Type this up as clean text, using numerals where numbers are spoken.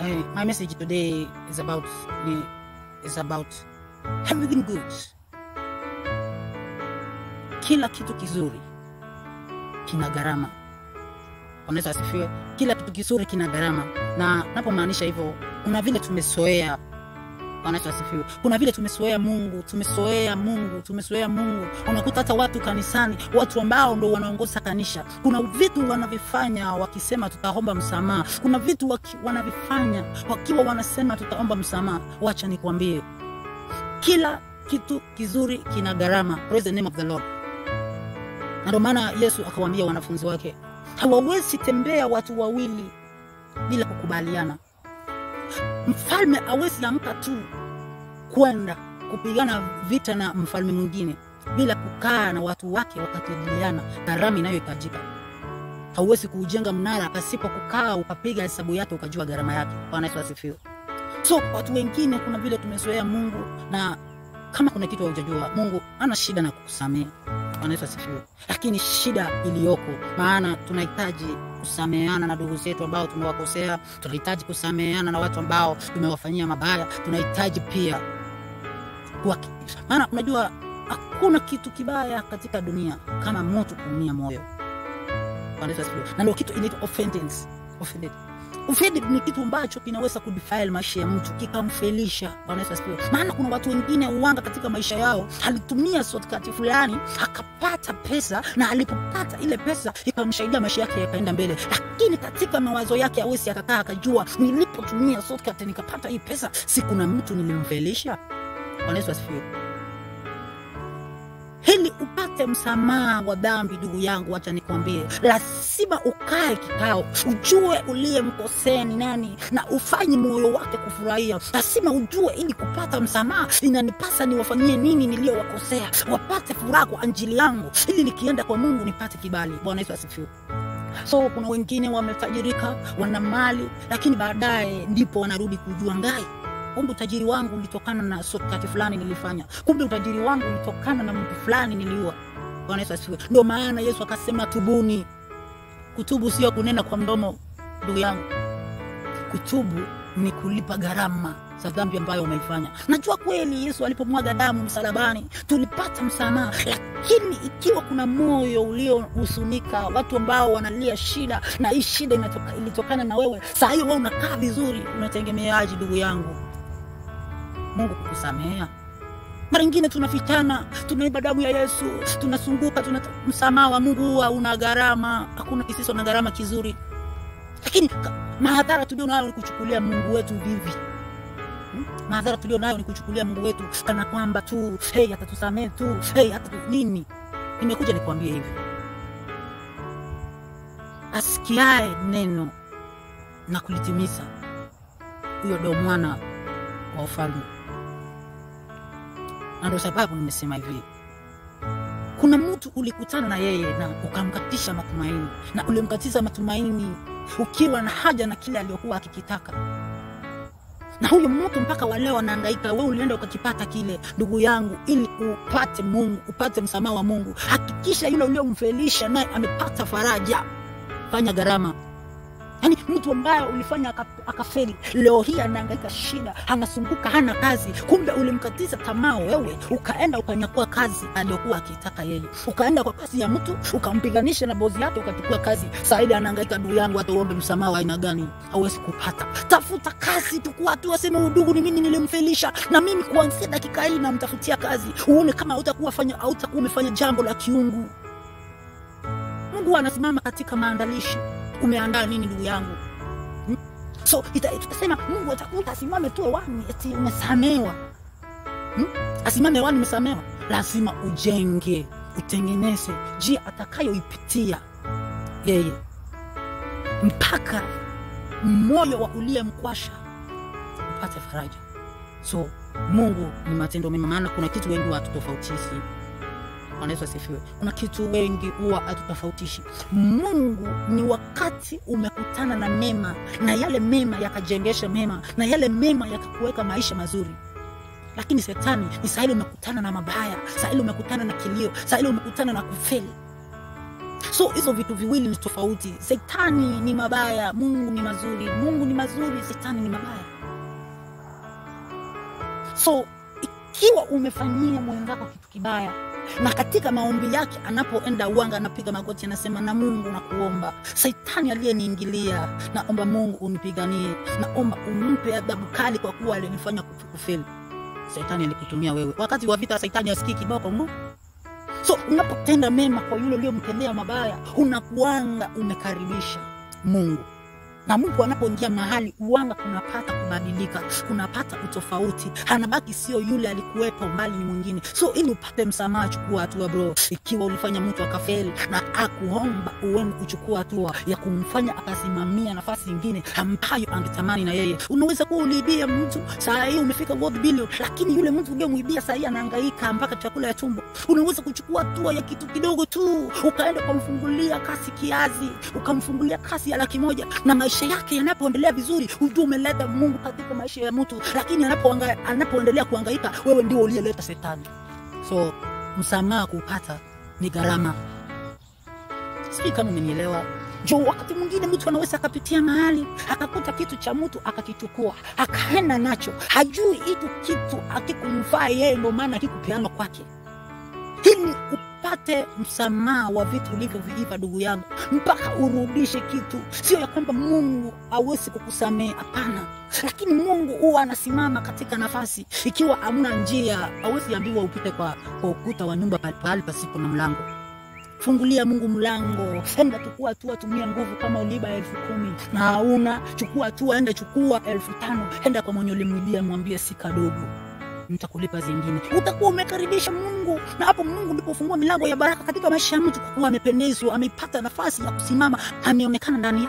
My message today is about everything good. Kila kitu kizuri kina gharama. Bwana asifiwe. Kila kitu kizuri kina gharama. Na napomaanisha hivyo, kuna vile tumesoea. Bwana asifiwe. Kuna vile tumesoea Mungu. Unakuta hata watu kanisani, watu ambao ndio wanaongoza kanisa, kuna vitu wanavifanya wakisema tutaomba msamaha. Kuna vitu wanavifanya wakiwa wanasema tutaomba msamaha. Wacha nikwambie, kila kitu kizuri kina gharama. Praise the name of the Lord. Na ndio maana Yesu akawaambia wanafunzi wake, hawawezi tembea watu wawili bila kukubaliana. Mfalme hawezi amka tu kwenda kupigana vita na mfalme mwingine bila kukaa na watu wake wakatiliana gharama inayohitajika. Hauwezi kujenga mnara pasipo kukaa ukapiga hesabu yake ukajua gharama yake. Bwana Yesu asifiwe. So watu wengine kuna vile tumezoea Mungu, na kama kuna kitu hujajua, Mungu ana shida na kukusamea. Bwana Yesu asifiwe. Lakini shida iliyoko, maana tunahitaji kusameheana na ndugu zetu ambao tumewakosea, tunahitaji kusameheana na watu ambao tumewafanyia mabaya, tunahitaji pia maana unajua hakuna kitu kibaya katika dunia kama mtu kuumia moyo. Bwana Yesu asifiwe. Na ndio kitu inaitwa offense. Offended ni kitu ambacho kinaweza kudefile maisha ya mtu, kikamfelisha. Bwana Yesu asifiwe. Maana kuna watu wengine uanga katika maisha yao, alitumia shortcut fulani akapata pesa, na alipopata ile pesa ikamsaidia maisha yake yakaenda mbele, lakini katika mawazo yake hawezi akakaa akajua, nilipotumia shortcut nikapata hii pesa, si kuna mtu nilimfelisha. Bwana Yesu asifiwe. Hili upate msamaha wa dhambi, ndugu yangu, acha nikwambie, lazima ukae kikao, ujue uliyemkosea ni nani na ufanye moyo wake kufurahia. Lazima ujue ili kupata msamaha inanipasa niwafanyie nini niliyowakosea, wapate furaha kwa ajili yangu, ili nikienda kwa Mungu nipate kibali. Bwana Yesu asifiwe. So kuna wengine wametajirika, wana mali, lakini baadaye ndipo wanarudi kujua ngai, kumbe utajiri wangu ulitokana na shortcut fulani nilifanya. Kumbe utajiri wangu ulitokana na mtu fulani niliua. Bwana Yesu asifiwe. Ndio maana Yesu akasema tubuni. Kutubu sio kunena kwa mdomo, ndugu yangu. Kutubu ni kulipa gharama za dhambi ambayo umeifanya. Najua kweli Yesu alipomwaga damu msalabani tulipata msamaha, lakini ikiwa kuna moyo uliohuzunika, watu ambao wanalia shida, na hii shida ilitokana na wewe, saa hiyo wewe unakaa vizuri, unategemeaje ndugu yangu Mungu kukusamea? Mara nyingine tunafichana, tunaiba damu ya Yesu, tunasunguka, msamaha wa Mungu huwa una gharama. Hakuna kisicho na gharama kizuri. Lakini madhara tulio nayo ni kuchukulia Mungu wetu vivi. Madhara tulio nayo ni kuchukulia Mungu wetu kana kwamba tu atatusamea tu, hata nini. Nimekuja nikwambie hivi, asikiae neno na kulitimiza, huyo ndio mwana wa ufalme. Na ndio sababu nimesema hivi, kuna mtu ulikutana na yeye na ukamkatisha matumaini, na ulimkatiza matumaini ukiwa na haja na kile aliyokuwa akikitaka, na huyo mtu mpaka waleo anahangaika. Wewe ulienda ukakipata kile, ndugu yangu, ili upate Mungu, upate msamaha wa Mungu. Hakikisha yule uliyomfelisha naye amepata faraja. Fanya gharama. Yaani mtu ambaye ulifanya akafeli, leo hii anahangaika shida, anasunguka, hana kazi. Kumbe ulimkatiza tamaa wewe, ukaenda ukanyakua kazi aliyokuwa akitaka yeye. Ukaenda kwa kazi ya mtu, ukampiganisha na bosi yake, ukachukua kazi. Sasa ile anahangaika, ndugu yangu, hata uombe msamaha wa aina gani hauwezi kupata. Tafuta kazi, tukua tu aseme ndugu, ni mimi nilimfelisha, na mimi kuanzia dakika hii namtafutia kazi. Uone kama hautakuwa umefanya jambo la kiungu. Mungu anasimama katika maandalishi. Umeandaa nini ndugu yangu? So tutasema Mungu atakuta asimame tu wani eti umesamewa. Asimame wani umesamewa. Lazima ujenge, utengeneze njia atakayoipitia yeye mpaka moyo wa uliyemkwasha upate faraja. So Mungu ni matendo mema, maana kuna kitu wengi watu tofautishi. Bwana Yesu asifiwe. Kuna kitu wengi huwa hatutofautishi. Mungu ni wakati umekutana na mema, na yale mema yakajengesha mema, na yale mema yakakuweka maisha mazuri. Lakini Shetani ni saa ile umekutana na mabaya, saa ile umekutana na kilio, saa ile umekutana na kufeli. So hizo vitu viwili ni tofauti. Shetani ni mabaya, Mungu ni mazuri. Mungu ni mazuri, shetani ni mabaya. So ikiwa umefanyia mwenzako kitu kibaya, na katika maombi yake anapoenda uanga anapiga magoti anasema, na Mungu nakuomba, shetani aliyeniingilia, naomba Mungu unipiganie, naomba umpe adhabu kali kwa kuwa alinifanya kufeli. Shetani alikutumia wewe. Wakati wa vita shetani asikii kiboko ngo. So unapotenda mema kwa yule uliyomtendea mabaya, unakuanga umekaribisha Mungu. Na Mungu anapoingia mahali uanga kunapata kubadilika, kunapata utofauti. Hanabaki sio yule alikuwepo, mbali ni mwingine. So ili upate msamaha, chukua hatua bro. Ikiwa ulifanya mtu akafeli na akuomba, uende kuchukua hatua ya kumfanya akasimamia nafasi nyingine ambayo angetamani na yeye. Unaweza kuwa uliibia mtu, saa hii umefika worth billion, lakini yule mtu uliyemwibia saa hii anahangaika mpaka chakula ya tumbo. Unaweza kuchukua hatua ya kitu kidogo tu, ukaenda kumfungulia kasi kiazi, ukamfungulia kasi ya 100,000, na maisha yake yanapoendelea vizuri, ujue umeleta Mungu katika maisha ya mtu. Lakini anapoendelea kuhangaika, wewe ndio uliyeleta shetani. So msamaha kupata ni gharama. Sisi kama umenielewa. Jo, wakati mwingine mtu anaweza akapitia mahali akakuta kitu cha mtu akakichukua, akaenda nacho, hajui hicho kitu akikumfaa yeye, ndio maana kikupeana kwake. Hili upate msamaha wa vitu ulivyoviiva ndugu yangu, mpaka urudishe kitu. Sio ya kwamba Mungu hawezi kukusamehe, hapana. Lakini Mungu huwa anasimama katika nafasi. Ikiwa hamna njia, hawezi ambiwa upite kwa ukuta wa nyumba pale pasipo na mlango. Fungulia Mungu mlango. Enda chukua hatua, tumia nguvu. Kama uliba 10,000 na hauna, chukua hatua, enda chukua 5,000. Enda kwa mwenye ulimwibia, mwambie si kadogo, nitakulipa zingine. Utakuwa umekaribisha Mungu, na hapo Mungu ndipo fungua milango ya baraka katika maisha ya mtu, kwa kuwa amependezwa, amepata nafasi ya kusimama, ameonekana ndani